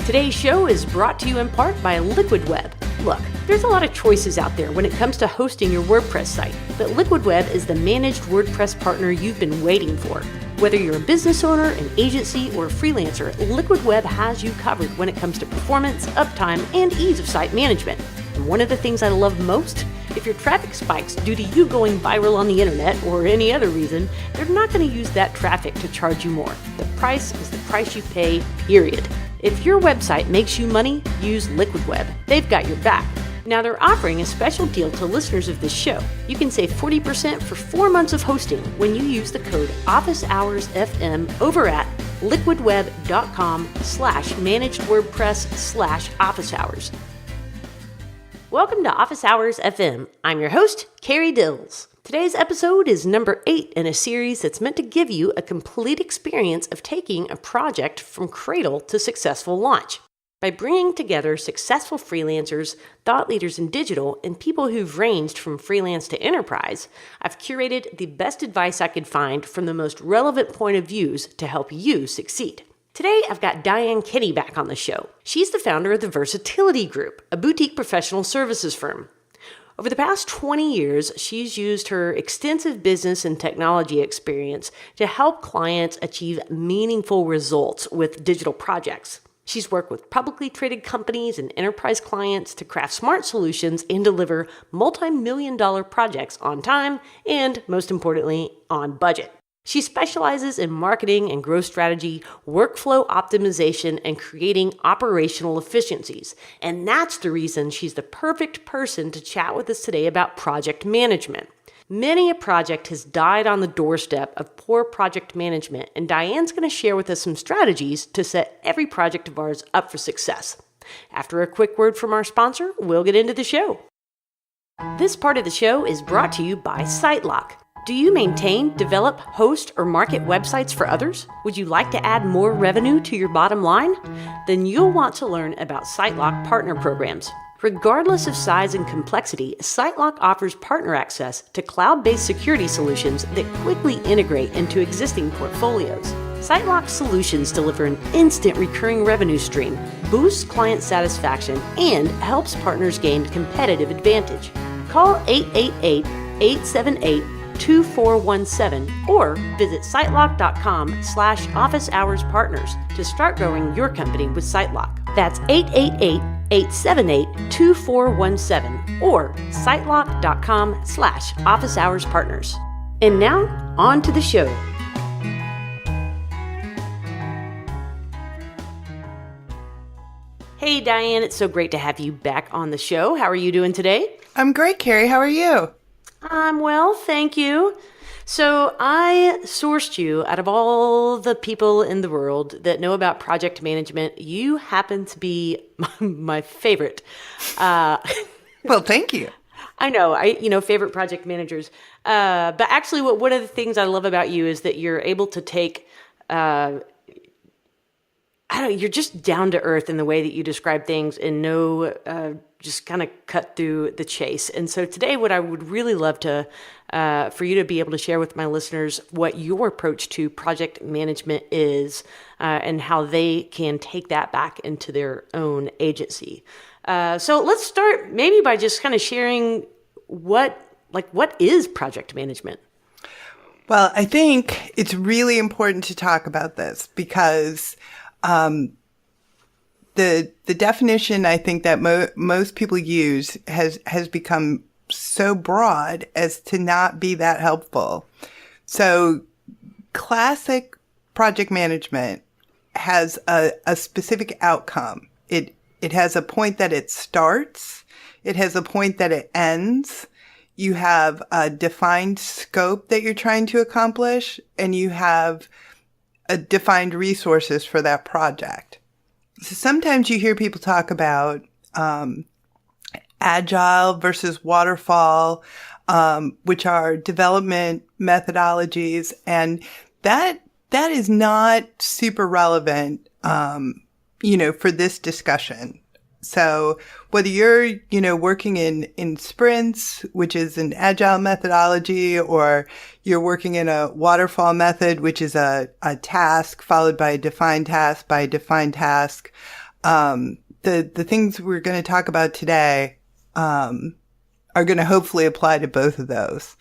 Today's show is brought to you in part by Liquid Web. Look, there's a lot of choices out there when it comes to hosting your WordPress site, but Liquid Web is the managed WordPress partner you've been waiting for. Whether you're a business owner, an agency, or a freelancer, Liquid Web has you covered when it comes to performance, uptime, and ease of site management. And one of the things I love most, if your traffic spikes due to you going viral on the internet or any other reason, they're not going to use that traffic to charge you more. The price is the price you pay, period. If your website makes you money, use Liquid Web. They've got your back. Now they're offering a special deal to listeners of this show. You can save 40% for 4 months of hosting when you use the code OfficeHoursFM over at liquidweb.com/managedwordpress/officehours. Welcome to Office Hours FM. I'm your host, Carrie Dills. Today's episode is number 8 in a series that's meant to give you a complete experience of taking a project from cradle to successful launch. By bringing together successful freelancers, thought leaders in digital, and people who've ranged from freelance to enterprise, I've curated the best advice I could find from the most relevant point of views to help you succeed. Today, I've got Diane Kenny back on the show. She's the founder of the Versatility Group, a boutique professional services firm. Over the past 20 years, she's used her extensive business and technology experience to help clients achieve meaningful results with digital projects. She's worked with publicly traded companies and enterprise clients to craft smart solutions and deliver multi-million-dollar projects on time and, most importantly, on budget. She specializes in marketing and growth strategy, workflow optimization, and creating operational efficiencies. And that's the reason she's the perfect person to chat with us today about project management. Many a project has died on the doorstep of poor project management, and Diane's going to share with us some strategies to set every project of ours up for success. After a quick word from our sponsor, we'll get into the show. This part of the show is brought to you by SiteLock. Do you maintain, develop, host, or market websites for others? Would you like to add more revenue to your bottom line? Then you'll want to learn about SiteLock partner programs. Regardless of size and complexity, SiteLock offers partner access to cloud-based security solutions that quickly integrate into existing portfolios. SiteLock solutions deliver an instant recurring revenue stream, boosts client satisfaction, and helps partners gain competitive advantage. Call 888-878-2417 or visit sitelock.com/officeHoursPartners to start growing your company with SiteLock. That's 888-878-2417 or sitelock.com/officeHoursPartners. And now, on to the show. Hey, Diane, it's so great to have you back on the show. How are you doing today? I'm great, Carrie. How are you? I'm well, thank you. So I sourced you out of all the people in the world that know about project management. You happen to be my favorite. Well, thank you. I know, favorite project managers. But actually, one of the things I love about you is that you're able to take, you're just down to earth in the way that you describe things and just kind of cut through the chase. And so today, what I would really love to, for you to be able to share with my listeners what your approach to project management is and how they can take that back into their own agency. So let's start maybe by just kind of sharing what is project management? Well, I think it's really important to talk about this because the definition I think that most people use has become so broad as to not be that helpful. So classic project management has a specific outcome. It has a point that it starts. It has a point that it ends. You have a defined scope that you're trying to accomplish, and you have a defined resources for that project. So sometimes you hear people talk about agile versus waterfall, which are development methodologies, and that is not super relevant, for this discussion. So whether you're, working in sprints, which is an agile methodology, or you're working in a waterfall method, which is a task followed by a defined task by a defined task, The things we're going to talk about today are going to hopefully apply to both of those.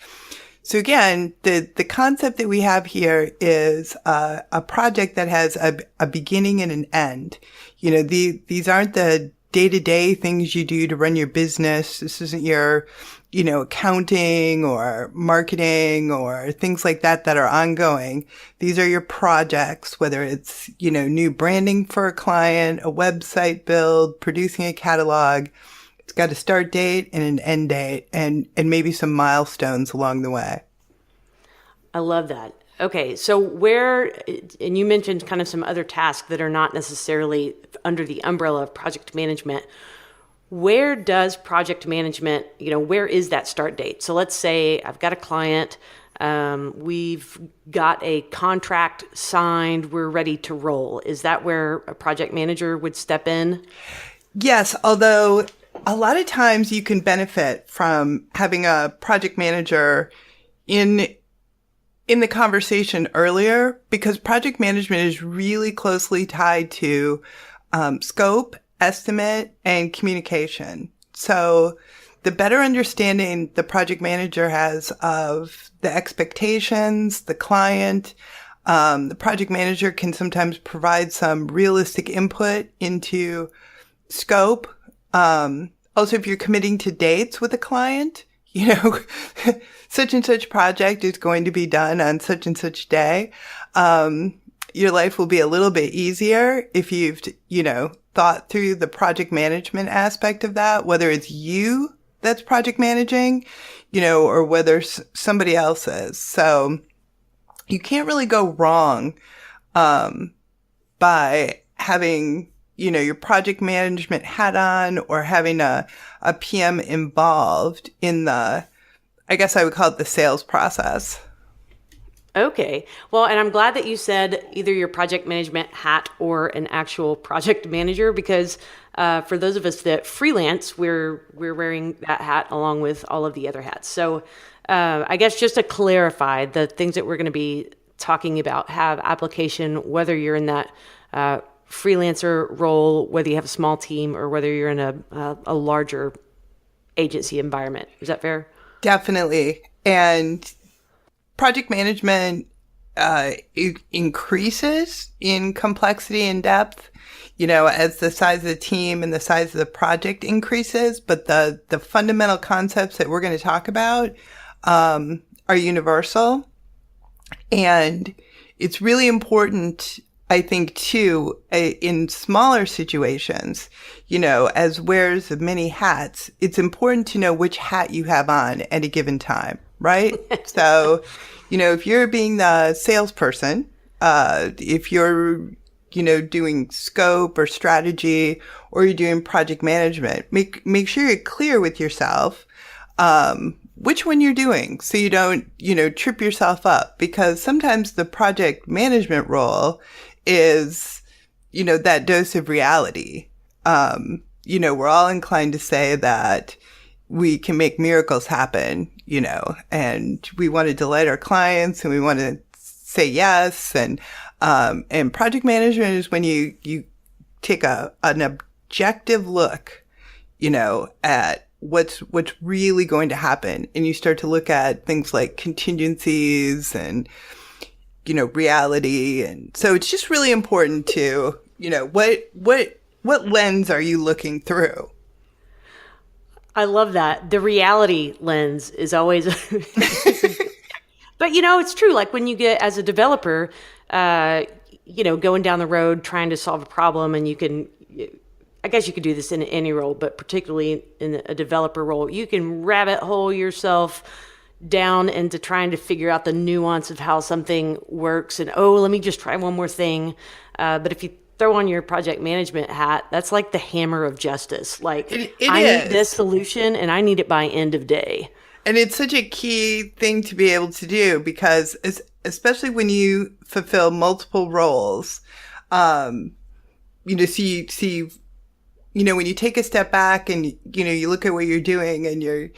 So again, the concept that we have here is a project that has a beginning and an end. These aren't the day-to-day things you do to run your business. This isn't your, accounting or marketing or things like that are ongoing. These are your projects, whether it's, new branding for a client, a website build, producing a catalog. It's got a start date and an end date and maybe some milestones along the way. I love that. Okay, so and you mentioned kind of some other tasks that are not necessarily under the umbrella of project management. Where does project management, where is that start date? So let's say I've got a client, we've got a contract signed, we're ready to roll. Is that where a project manager would step in? Yes, although a lot of times you can benefit from having a project manager in the conversation earlier, because project management is really closely tied to scope, estimate, and communication. So the better understanding the project manager has of the expectations, the client, the project manager can sometimes provide some realistic input into scope. Also, if you're committing to dates with a client, such and such project is going to be done on such and such day. Your life will be a little bit easier if you've, thought through the project management aspect of that, whether it's you that's project managing, or whether somebody else is. So you can't really go wrong, by having, your project management hat on or having a PM involved in I guess I would call it the sales process. Okay. Well, and I'm glad that you said either your project management hat or an actual project manager, because for those of us that freelance, we're wearing that hat along with all of the other hats. So I guess just to clarify, the things that we're going to be talking about have application, whether you're in that freelancer role, whether you have a small team, or whether you're in a larger agency environment. Is that fair? Definitely. And project management increases in complexity and depth, as the size of the team and the size of the project increases. But the fundamental concepts that we're going to talk about are universal. And it's really important, I think, too, in smaller situations, as wearers of many hats, it's important to know which hat you have on at a given time, right? So, if you're being the salesperson, if you're, doing scope or strategy, or you're doing project management, make sure you're clear with yourself, which one you're doing, so you don't, trip yourself up, because sometimes the project management role is, that dose of reality. We're all inclined to say that we can make miracles happen, and we want to delight our clients and we want to say yes. And project management is when you take an objective look, at what's really going to happen. And you start to look at things like contingencies and, reality. And so it's just really important to, what lens are you looking through? I love that. The reality lens is always, but it's true. Like when you get as a developer, going down the road, trying to solve a problem, and I guess you could do this in any role, but particularly in a developer role, you can rabbit hole yourself down into trying to figure out the nuance of how something works. And, let me just try one more thing. But if you throw on your project management hat, that's like the hammer of justice. Like I need this solution and I need it by end of day. And it's such a key thing to be able to do, because especially when you fulfill multiple roles, when you take a step back and, you look at what you're doing and you're,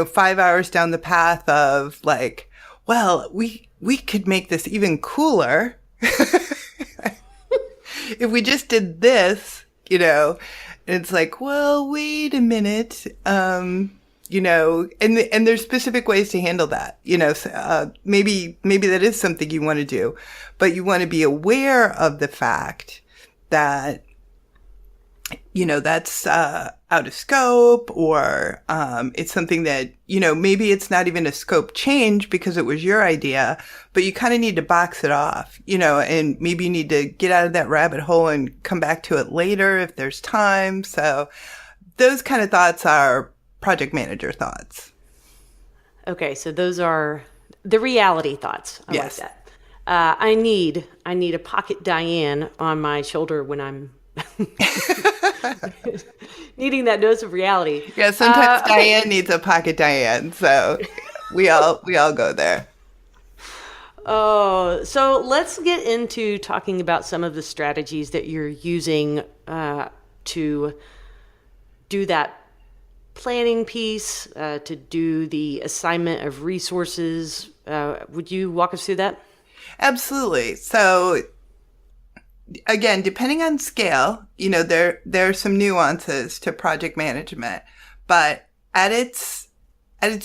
5 hours down the path of like, well, we could make this even cooler. If we just did this, And it's like, well, wait a minute. And there's specific ways to handle that. Maybe that is something you want to do, but you want to be aware of the fact that, that's out of scope, or it's something that, maybe it's not even a scope change because it was your idea, but you kind of need to box it off, and maybe you need to get out of that rabbit hole and come back to it later if there's time. So those kind of thoughts are project manager thoughts. Okay, so those are the reality thoughts. I Yes. like that. I need a pocket Diane on my shoulder when I'm needing that dose of reality. Yeah, sometimes Diane needs a pocket Diane, so we all go there. Oh, so let's get into talking about some of the strategies that you're using to do that planning piece, to do the assignment of resources. Would you walk us through that? Absolutely. So again, depending on scale, there are some nuances to project management, but at its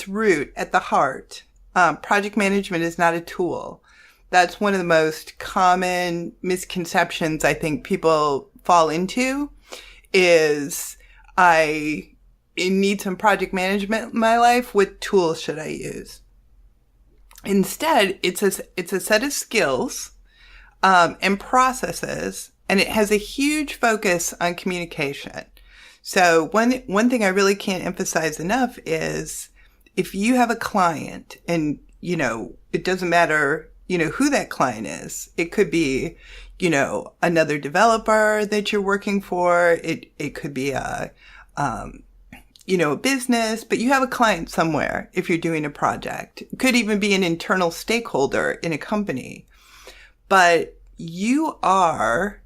root, at the heart, project management is not a tool. That's one of the most common misconceptions I think people fall into is I need some project management in my life. What tools should I use? Instead, it's a set of skills and processes, and it has a huge focus on communication. So one thing I really can't emphasize enough is if you have a client and, it doesn't matter, who that client is. It could be, another developer that you're working for. It could be a business, but you have a client somewhere if you're doing a project. It could even be an internal stakeholder in a company. But you are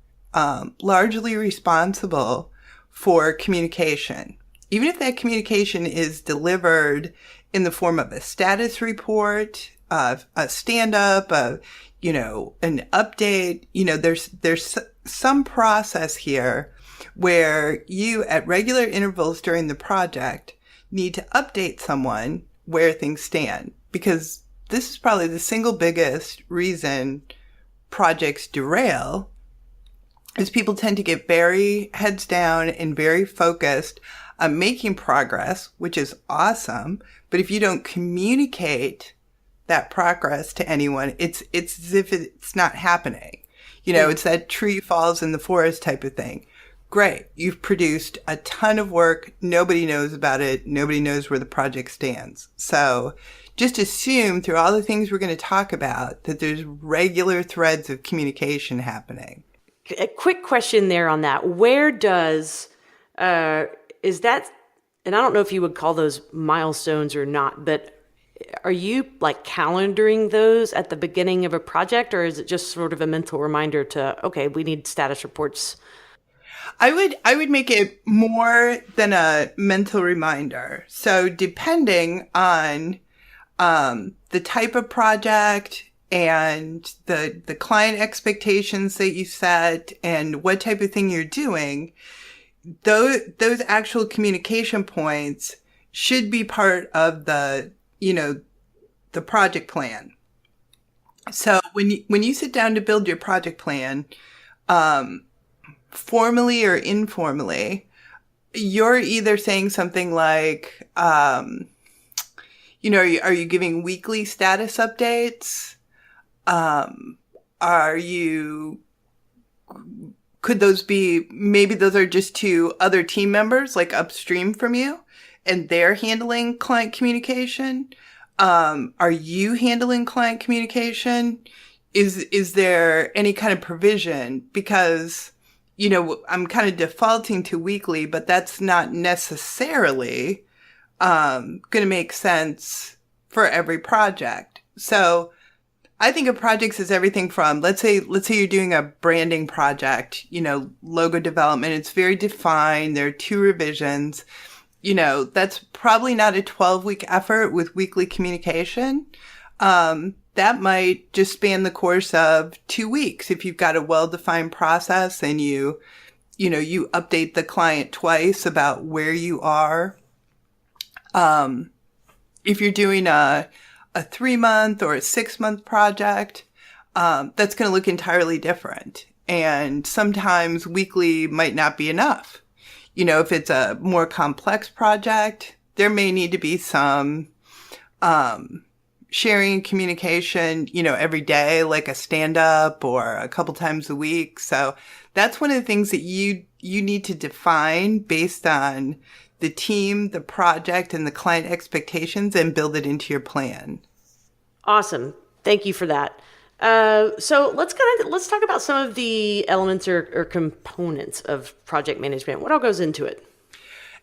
largely responsible for communication. Even if that communication is delivered in the form of a status report, a stand-up, an update, there's some process here where you, at regular intervals during the project, need to update someone where things stand. Because this is probably the single biggest reason projects derail is people tend to get very heads down and very focused on making progress, which is awesome. But if you don't communicate that progress to anyone, it's as if it's not happening. It's that tree falls in the forest type of thing. Great. You've produced a ton of work. Nobody knows about it. Nobody knows where the project stands. So just assume through all the things we're going to talk about that there's regular threads of communication happening. A quick question there on that. Where does, is that, and I don't know if you would call those milestones or not, but are you like calendaring those at the beginning of a project, or is it just sort of a mental reminder to, okay, we need status reports? I would make it more than a mental reminder. So depending on the type of project and the client expectations that you set and what type of thing you're doing, those actual communication points should be part of the project plan. So when you sit down to build your project plan, formally or informally, you're either saying something like, are you giving weekly status updates? Could those be, maybe those are just to other team members, like upstream from you, and they're handling client communication? Are you handling client communication? Is there any kind of provision? Because, I'm kind of defaulting to weekly, but that's not necessarily going to make sense for every project. So I think of projects as everything from, let's say you're doing a branding project, logo development. It's very defined. There are 2 revisions. That's probably not a 12-week effort with weekly communication. That might just span the course of 2 weeks if you've got a well-defined process and you you update the client twice about where you are. If you're doing a 3-month or a 6-month project, that's going to look entirely different. And sometimes weekly might not be enough. If it's a more complex project, there may need to be some sharing and communication, every day, like a stand-up or a couple times a week. So that's one of the things that you need to define based on the team, the project, and the client expectations, and build it into your plan. Awesome. Thank you for that. So let's talk about some of the elements or components of project management. What all goes into it?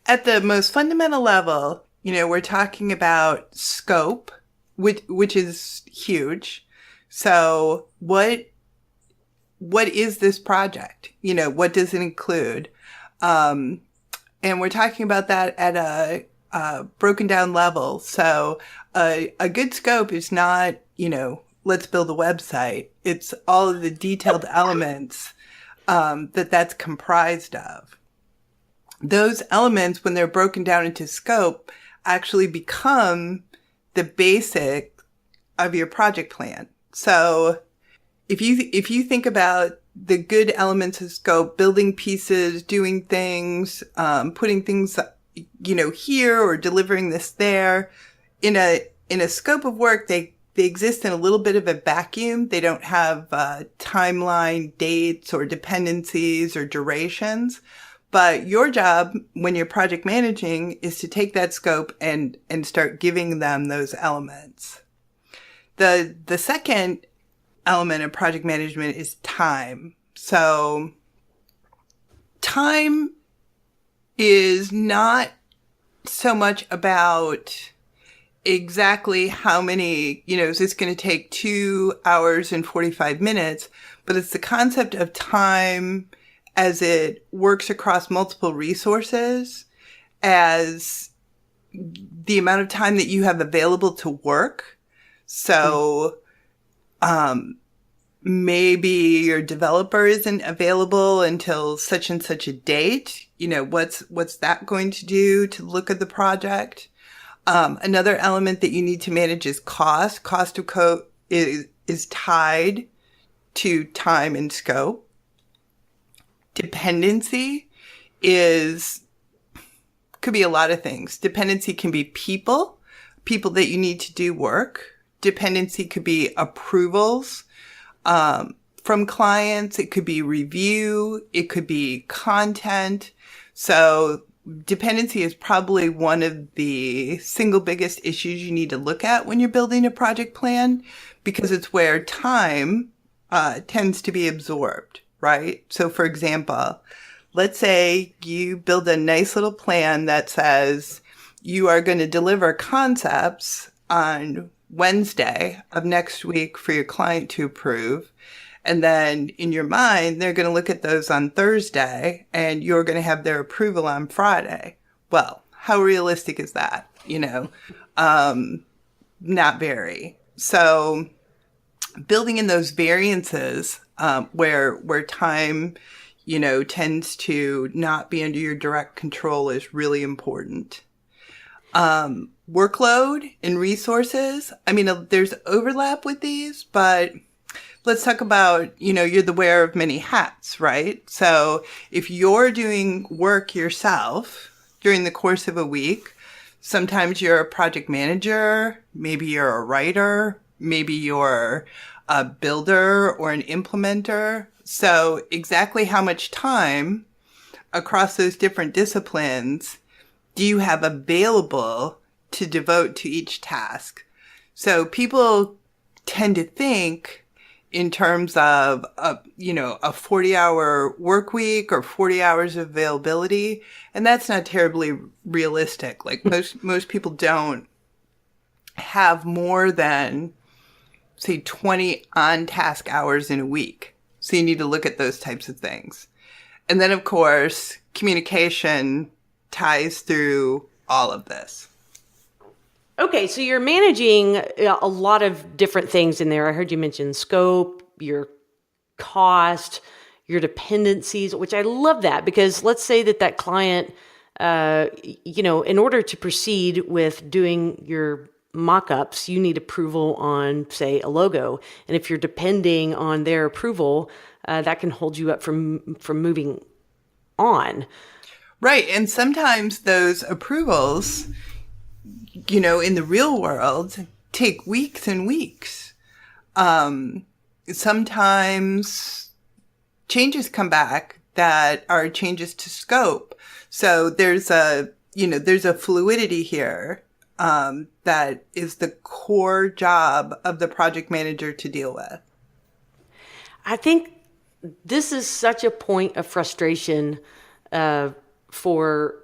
At the most fundamental level, we're talking about scope, which is huge. So what is this project? What does it include? And we're talking about that at a broken down level. So a good scope is not, let's build a website. It's all of the detailed elements that's comprised of. Those elements, when they're broken down into scope, actually become the basic of your project plan. So if you think about the good elements of scope, building pieces, doing things, putting things, here or delivering this there, in a scope of work, they exist in a little bit of a vacuum. They don't have timeline dates or dependencies or durations. But your job when you're project managing is to take that scope and start giving them those elements. The second element of project management is time. So time is not so much about exactly how many, is this going to take 2 hours and 45 minutes, but it's the concept of time as it works across multiple resources, as the amount of time that you have available to work. So, maybe your developer isn't available until such and such a date. What's that going to do to look at the project? Another element that you need to manage is cost. Cost of code is tied to time and scope. Dependency could be a lot of things. Dependency can be people that you need to do work. Dependency could be approvals from clients. It could be review. It could be content. So dependency is probably one of the single biggest issues you need to look at when you're building a project plan, because it's where time tends to be absorbed, right? So for example, let's say you build a nice little plan that says you are going to deliver concepts on Wednesday of next week for your client to approve. And then in your mind, they're going to look at those on Thursday and you're going to have their approval on Friday. Well, how realistic is that? Not very. So building in those variances, where time, tends to not be under your direct control is really important. Workload and resources. There's overlap with these, but let's talk about, you're the wearer of many hats, right? So if you're doing work yourself during the course of a week, sometimes you're a project manager, maybe you're a writer, maybe you're a builder or an implementer. So exactly how much time across those different disciplines do you have available to devote to each task? So people tend to think in terms of a 40-hour work week or 40 hours of availability. And that's not terribly realistic. Like most people don't have more than, say, 20 on-task hours in a week. So you need to look at those types of things. And then, of course, communication ties through all of this. Okay, so you're managing a lot of different things in there. I heard you mention scope, your cost, your dependencies, which I love that, because let's say that client, in order to proceed with doing your mock-ups, you need approval on, say, a logo. And if you're depending on their approval, that can hold you up from moving on. Right. And sometimes those approvals, in the real world, take weeks and weeks. Sometimes changes come back that are changes to scope. So there's a fluidity here that is the core job of the project manager to deal with. I think this is such a point of frustration for,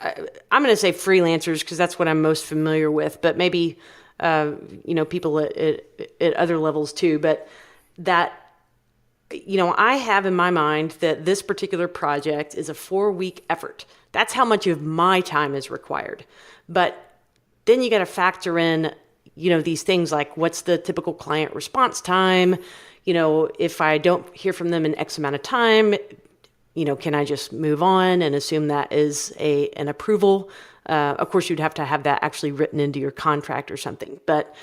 I'm going to say freelancers, because that's what I'm most familiar with, but maybe, people at other levels too. But that, I have in my mind that this particular project is a 4-week effort. That's how much of my time is required. But then you got to factor in, these things like, what's the typical client response time? If I don't hear from them in X amount of time, can I just move on and assume that is an approval? Of course, you'd have to have that actually written into your contract or something. But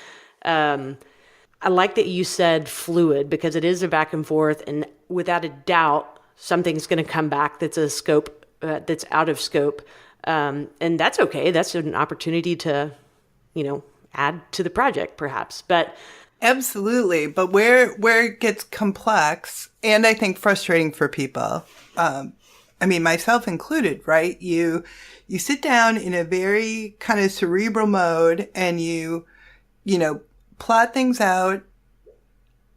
I like that you said fluid, because it is a back and forth, and without a doubt, something's going to come back that's a scope, that's out of scope. And that's okay. That's an opportunity to, add to the project perhaps. But absolutely. But where it gets complex, and I think frustrating for people, myself included, right? You sit down in a very kind of cerebral mode, and you plot things out,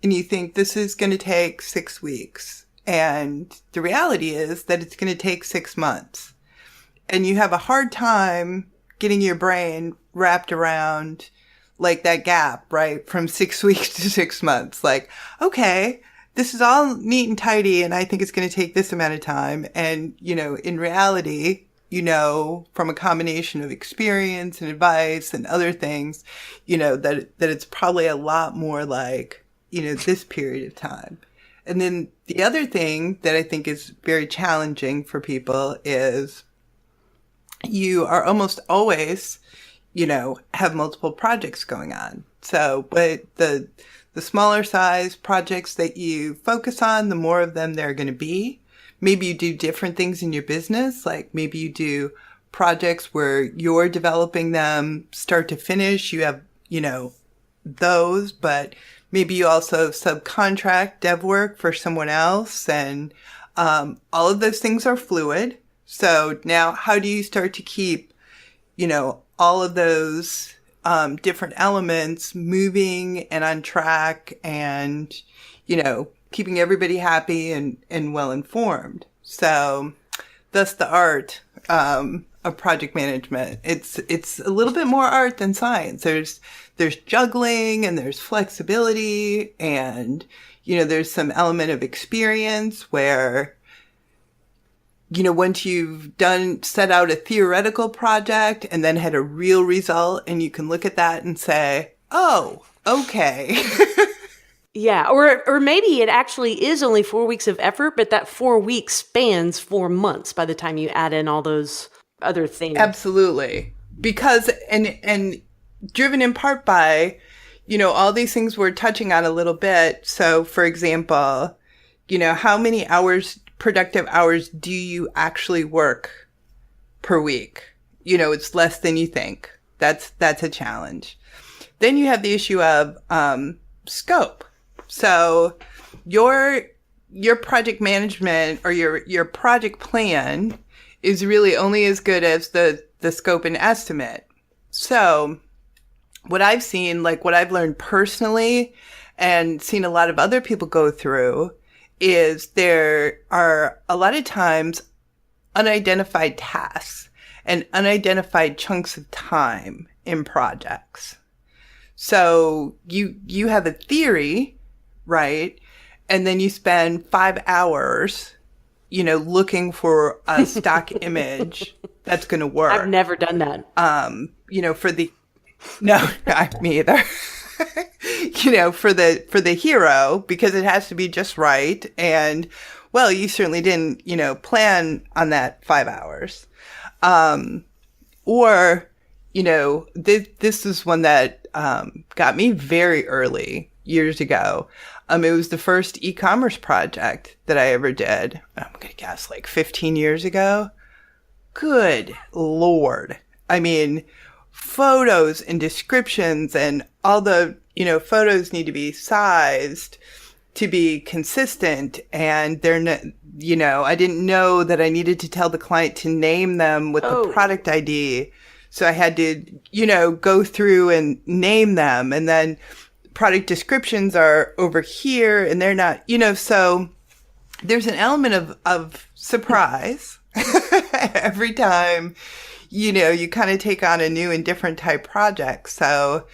and you think this is going to take 6 weeks. And the reality is that it's going to take 6 months. And you have a hard time getting your brain wrapped around like that gap, right? From 6 weeks to 6 months. Like, okay, this is all neat and tidy, and I think it's going to take this amount of time. And, in reality, from a combination of experience and advice and other things, that it's probably a lot more like, this period of time. And then the other thing that I think is very challenging for people is you are almost always, have multiple projects going on. So, but the smaller size projects that you focus on, the more of them there are going to be. Maybe you do different things in your business. Like maybe you do projects where you're developing them start to finish. You have, those, but maybe you also subcontract dev work for someone else. And all of those things are fluid. So now how do you start to keep, all of those different elements moving and on track and, keeping everybody happy and well informed. So that's the art of project management. It's a little bit more art than science. There's juggling and there's flexibility and, there's some element of experience where, once you've set out a theoretical project and then had a real result, and you can look at that and say, oh, okay. Yeah. Or maybe it actually is only 4 weeks of effort, but that 4 weeks spans 4 months by the time you add in all those other things. Absolutely. Because, and driven in part by, all these things we're touching on a little bit. So for example, how many productive hours do you actually work per week? It's less than you think. That's a challenge. Then you have the issue of scope. So your project management or your project plan is really only as good as the scope and estimate. So what I've seen, like what I've learned personally and seen a lot of other people go through, is there are a lot of times unidentified tasks and unidentified chunks of time in projects. So you have a theory, right? And then you spend 5 hours, looking for a stock image that's going to work. I've never done that. No, me either. For the hero, because it has to be just right. And well, you certainly didn't, plan on that 5 hours. Or, this is one that got me very early years ago. It was the first e-commerce project that I ever did. I'm going to guess like 15 years ago. Good Lord. I mean, photos and descriptions and all the, photos need to be sized to be consistent. And they're not, I didn't know that I needed to tell the client to name them with the product ID. So I had to, go through and name them. And then product descriptions are over here and they're not, so there's an element of surprise every time, you kind of take on a new and different type project. So,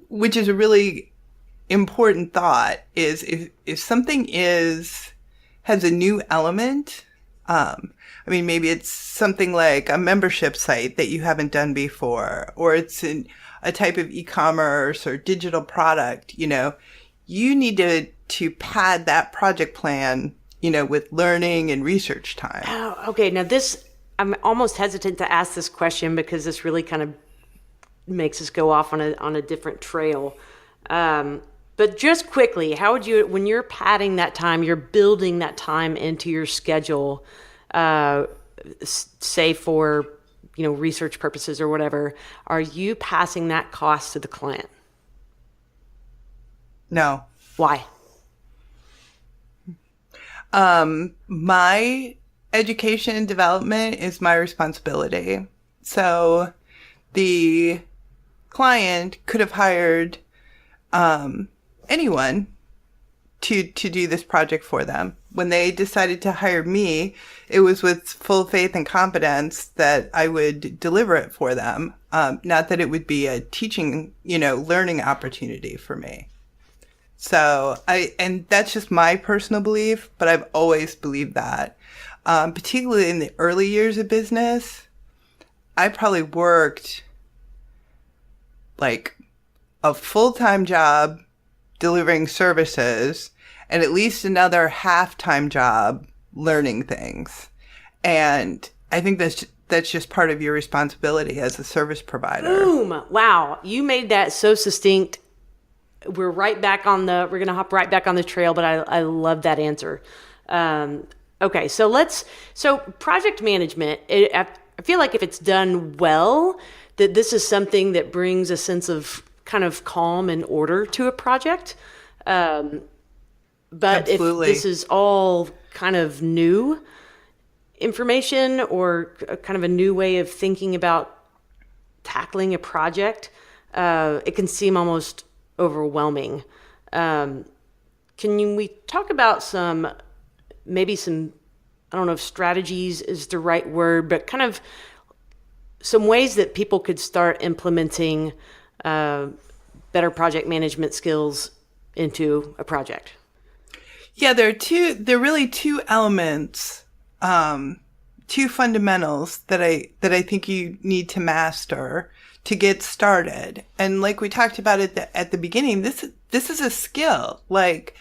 which is a really important thought is if something has a new element, maybe it's something like a membership site that you haven't done before, or it's a type of e-commerce or digital product, you need to pad that project plan, with learning and research time. Oh, okay. Now I'm almost hesitant to ask this question because this really kind of makes us go off on a different trail. But just quickly, how would you, when you're padding that time, you're building that time into your schedule, say for, research purposes or whatever, are you passing that cost to the client? No. Why? My education and development is my responsibility. So the client could have hired anyone to do this project for them. When they decided to hire me, it was with full faith and confidence that I would deliver it for them. Not that it would be a teaching, learning opportunity for me. So and that's just my personal belief, but I've always believed that. Particularly in the early years of business, I probably worked like a full-time job delivering services and at least another half-time job learning things. And I think that's just part of your responsibility as a service provider. Boom. Wow. You made that so succinct. We're going to hop right back on the trail, but I love that answer. Okay. So project management, I feel like if it's done well, that this is something that brings a sense of kind of calm and order to a project. But Absolutely. If this is all kind of new information or kind of a new way of thinking about tackling a project, it can seem almost overwhelming. Can we talk about some, I don't know if strategies is the right word, but kind of some ways that people could start implementing better project management skills into a project? Yeah, there are really two elements, two fundamentals that I think you need to master to get started. And like we talked about at the beginning, this is a skill, like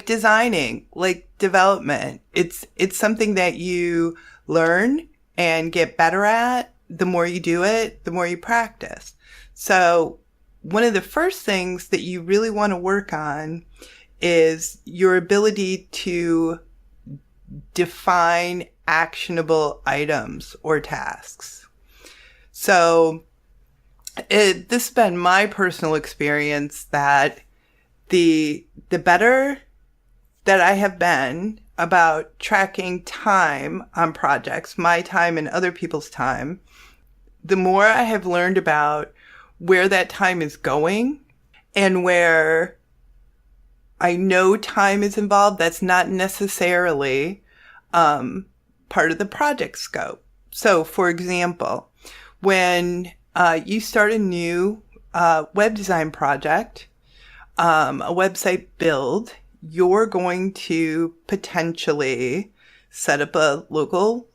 designing, like development. It's something that you learn and get better at. The more you do it, the more you practice. So one of the first things that you really want to work on is your ability to define actionable items or tasks. So this has been my personal experience that the better that I have been about tracking time on projects, my time and other people's time, the more I have learned about where that time is going and where I know time is involved, that's not necessarily part of the project scope. So, for example, when you start a new web design project, a website build, you're going to potentially set up a local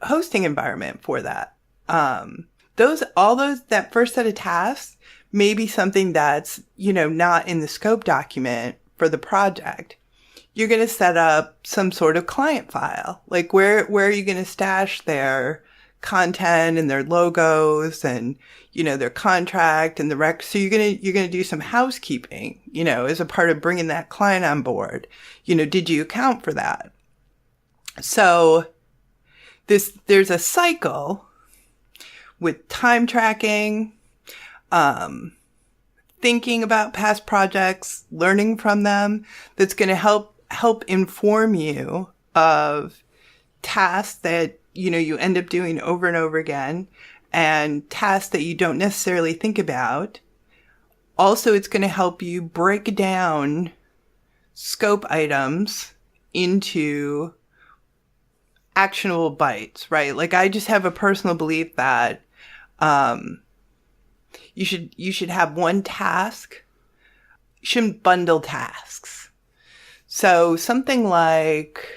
hosting environment for that. That first set of tasks may be something that's, not in the scope document for the project. you're going to set up some sort of client file. Like where are you going to stash their content and their logos and, their contract and the rec. So you're going to do some housekeeping, as a part of bringing that client on board. Did you account for that? So there's a cycle with time tracking, thinking about past projects, learning from them, that's going to help inform you of tasks that, you end up doing over and over again, and tasks that you don't necessarily think about. Also, it's going to help you break down scope items into actionable bites, right? Like I just have a personal belief that you should have one task. You shouldn't bundle tasks. So something like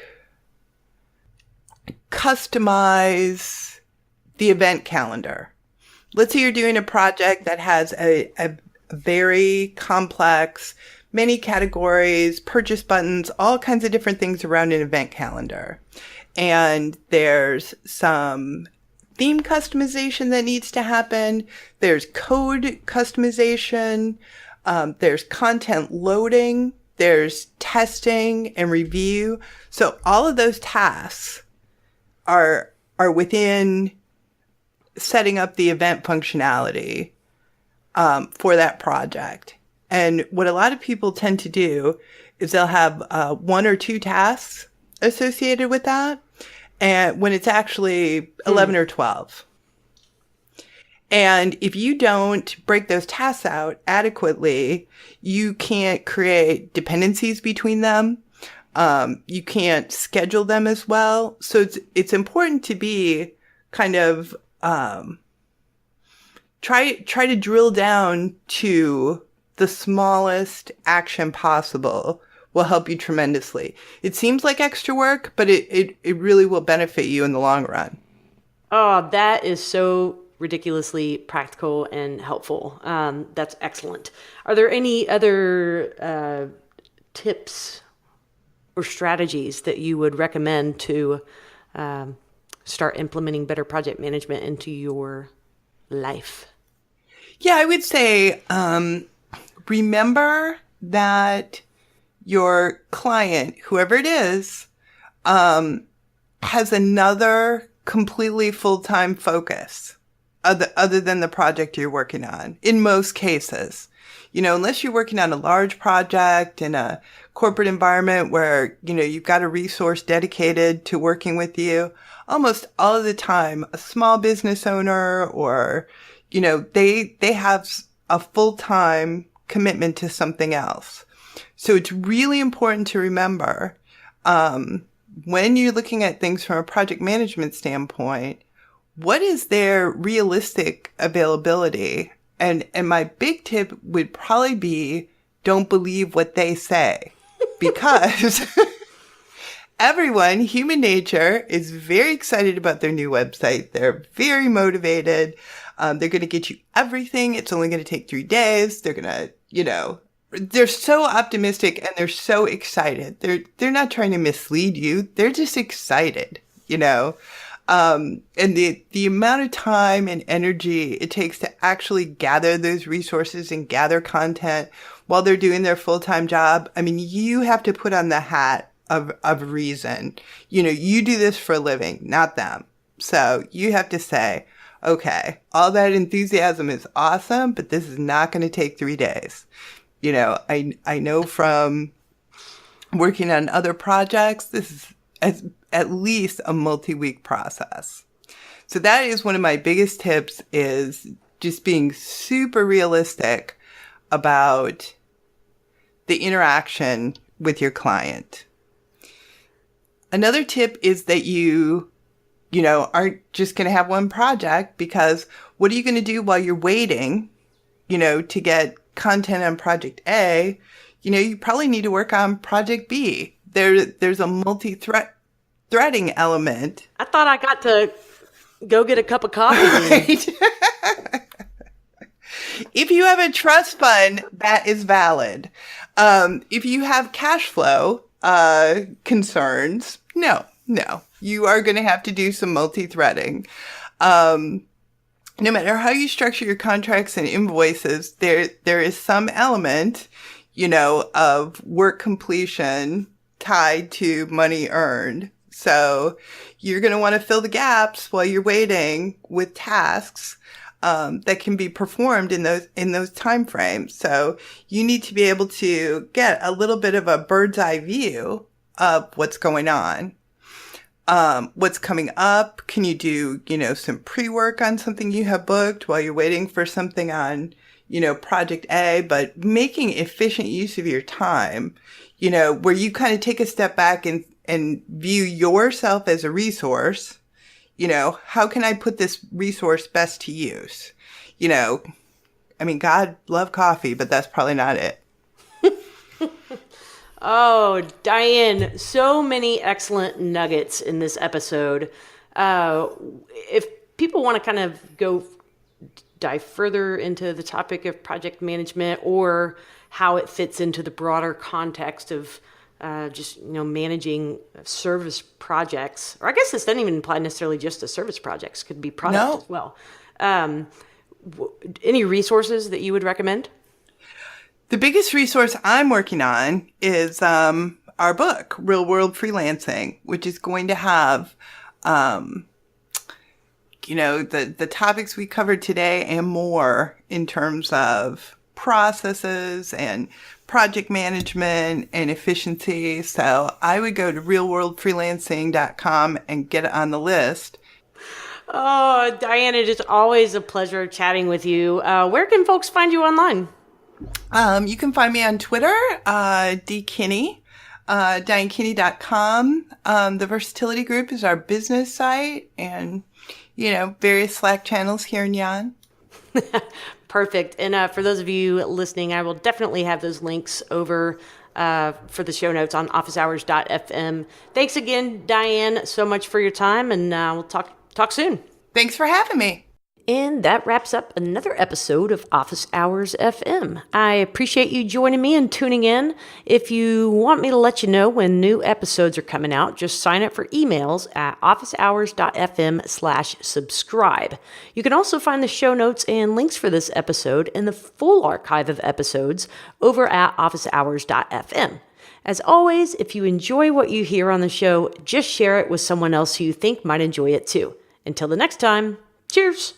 customize the event calendar. Let's say you're doing a project that has a very complex, many categories, purchase buttons, all kinds of different things around an event calendar. And there's some theme customization that needs to happen. There's code customization. There's content loading. There's testing and review. So all of those tasks are within setting up the event functionality for that project. And what a lot of people tend to do is they'll have one or two tasks associated with that, and when it's actually 11 or 12. And if you don't break those tasks out adequately, you can't create dependencies between them. You can't schedule them as well. So it's important to be kind of try to drill down to the smallest action possible. Will help you tremendously. It seems like extra work, but it really will benefit you in the long run. Oh, that is so ridiculously practical and helpful. That's excellent. Are there any other tips or strategies that you would recommend to start implementing better project management into your life? Yeah, I would say remember that your client, whoever it is, has another completely full-time focus other than the project you're working on, in most cases. Unless you're working on a large project in a corporate environment where, you've got a resource dedicated to working with you, almost all of the time, a small business owner or, they have a full-time commitment to something else. So it's really important to remember, when you're looking at things from a project management standpoint, what is their realistic availability? And my big tip would probably be, don't believe what they say, because everyone, human nature, is very excited about their new website. They're very motivated. They're going to get you everything. It's only going to take 3 days. They're going to, they're so optimistic and they're so excited. They're not trying to mislead you. They're just excited, and the amount of time and energy it takes to actually gather those resources and gather content while they're doing their full-time job. I mean, you have to put on the hat of reason. You do this for a living, not them. So you have to say, okay, all that enthusiasm is awesome, but this is not going to take 3 days. I know from working on other projects, this is at least a multi-week process. So that is one of my biggest tips, is just being super realistic about the interaction with your client. Another tip is that you aren't just going to have one project, because what are you going to do while you're waiting, to get content on project A? You probably need to work on project B. There's a multi-threading element. I thought I got to go get a cup of coffee. Right? If you have a trust fund, that is valid. If you have cash flow, concerns. No. You are going to have to do some multi-threading. No matter how you structure your contracts and invoices, there is some element, of work completion tied to money earned. So you're going to want to fill the gaps while you're waiting with tasks that can be performed in those time frames. So you need to be able to get a little bit of a bird's eye view of what's going on. What's coming up? Can you do, some pre-work on something you have booked while you're waiting for something on, project A, but making efficient use of your time, where you kind of take a step back and view yourself as a resource. How can I put this resource best to use? God love coffee, but that's probably not it. Oh, Diane, so many excellent nuggets in this episode. If people want to kind of dive further into the topic of project management or how it fits into the broader context of managing service projects, or I guess this doesn't even apply necessarily just to service projects, could be product as well. Any resources that you would recommend? The biggest resource I'm working on is our book, Real World Freelancing, which is going to have, the topics we covered today and more in terms of processes and project management and efficiency. So I would go to realworldfreelancing.com and get it on the list. Oh, Diane, it is always a pleasure chatting with you. Where can folks find you online? You can find me on Twitter, dkinney, DianeKinney.com. The Versatility Group is our business site and, various Slack channels here in Jan. Perfect. And for those of you listening, I will definitely have those links over for the show notes on officehours.fm. Thanks again, Diane, so much for your time, and we'll talk soon. Thanks for having me. And that wraps up another episode of Office Hours FM. I appreciate you joining me and tuning in. If you want me to let you know when new episodes are coming out, just sign up for emails at officehours.fm/subscribe. You can also find the show notes and links for this episode and the full archive of episodes over at officehours.fm. As always, if you enjoy what you hear on the show, just share it with someone else who you think might enjoy it too. Until the next time, cheers!